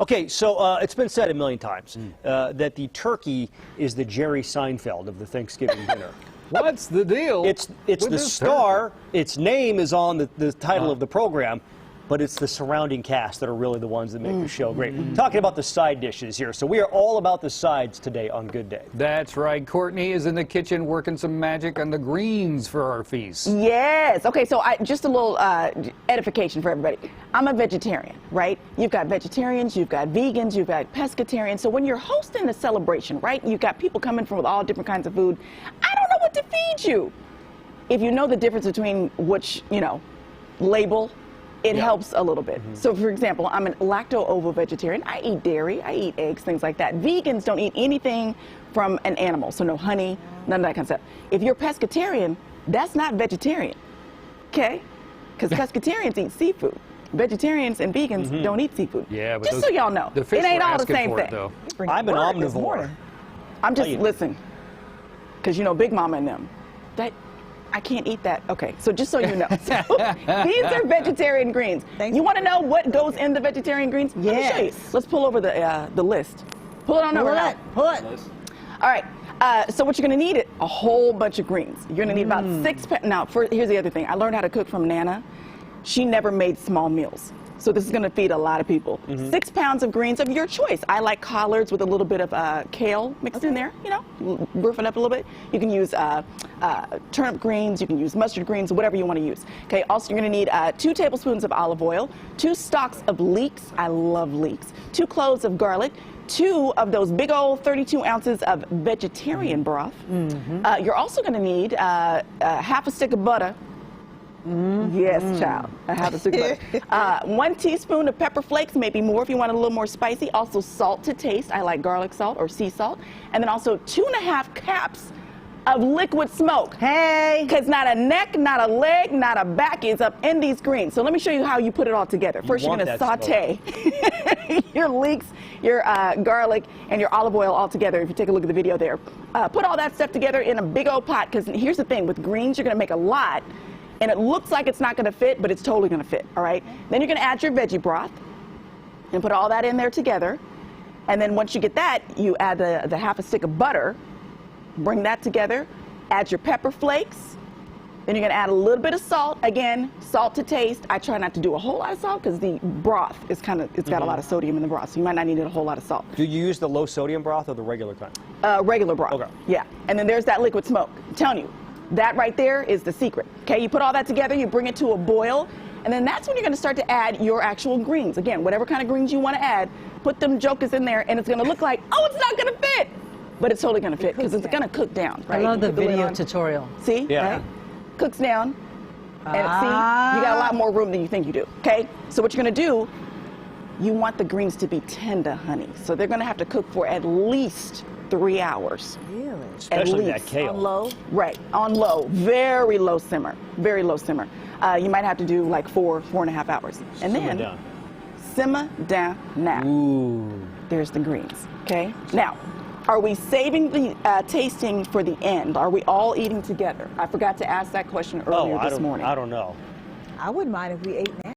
Okay, so it's been said a million times that the turkey is the Jerry Seinfeld of the Thanksgiving dinner. What's the deal? It's the star. Its name is on the title of the program, but it's the surrounding cast that are really the ones that make the show great. Talking about the side dishes here. So we are all about the sides today on Good Day. That's right. Courtney is in the kitchen working some magic on the greens for our feast. Yes. Okay, so just a little edification for everybody. I'm a vegetarian, right? You've got vegetarians, you've got vegans, you've got pescatarians. So when you're hosting a celebration, right, you've got people coming from with all different kinds of food. I don't know what to feed you. If you know the difference between which, label, it helps a little bit. So, for example, I'm an lacto-ovo vegetarian. I eat dairy, I eat eggs, things like that. Vegans don't eat anything from an animal, so no honey, none of that kind of stuff. If you're pescatarian, that's not vegetarian, okay? Because pescatarians eat seafood. Vegetarians and vegans don't eat seafood. Yeah, but just so y'all know, it ain't all the same thing. I'm an omnivore. I'm just, listen, because Big Mama and them, I can't eat that. Okay, so just so you know. So, these are vegetarian greens. You want to know what goes in the vegetarian greens? Let me show you. Let's pull over the list. Pull it on over now. Pull it. All right. So what you're going to need is a whole bunch of greens. You're going to need about 6 pounds. Now, here's the other thing. I learned how to cook from Nana. She never made small meals. So this is going to feed a lot of people. 6 pounds of greens of your choice. I like collards with a little bit of kale mixed in there, roof it up a little bit. You can use turnip greens, you can use mustard greens, whatever you want to use. Okay, also you're going to need 2 tablespoons of olive oil, 2 stalks of leeks, I love leeks, 2 cloves of garlic, 2 of those big old 32 ounces of vegetarian broth. You're also going to need half a stick of butter. Yes, child. I have a stick of butter. 1 teaspoon of pepper flakes, maybe more if you want it a little more spicy. Also salt to taste. I like garlic salt or sea salt. And then also 2.5 cups of liquid smoke. Hey! Because not a neck, not a leg, not a back is up in these greens. So let me show you how you put it all together. First, you're going to saute your leeks, your garlic, and your olive oil all together. If you take a look at the video there. Put all that stuff together in a big old pot, because here's the thing. With greens, you're going to make a lot. And it looks like it's not going to fit, but it's totally going to fit, all right? Then you're going to add your veggie broth and put all that in there together. And then once you get that, you add the half a stick of butter, bring that together, add your pepper flakes. Then you're going to add a little bit of salt. Again, salt to taste. I try not to do a whole lot of salt because the broth is it's got a lot of sodium in the broth, so you might not need a whole lot of salt. Do you use the low sodium broth or the regular kind? Regular broth. Okay. Yeah. And then there's that liquid smoke. I'm telling you. That right there is the secret. Okay, you put all that together, you bring it to a boil, and then that's when you're going to start to add your actual greens. Again, whatever kind of greens you want to add, put them jokers in there, and it's going to look like, oh, it's not going to fit. But it's totally going to fit because it's going to cook down. Right? I love the video tutorial. See? Yeah. Right? Cooks down. And see, you got a lot more room than you think you do. Okay? So what you're going to do, you want the greens to be tender, honey. So they're going to have to cook for at least 3 hours. Really? Especially that kale. On low? Right, on low, very low simmer, very low simmer. You might have to do like 4.5 hours. And then simmer down now. Ooh. There's the greens, okay? Now, are we saving the tasting for the end? Are we all eating together? I forgot to ask that question earlier this morning. I don't know. I wouldn't mind if we ate now.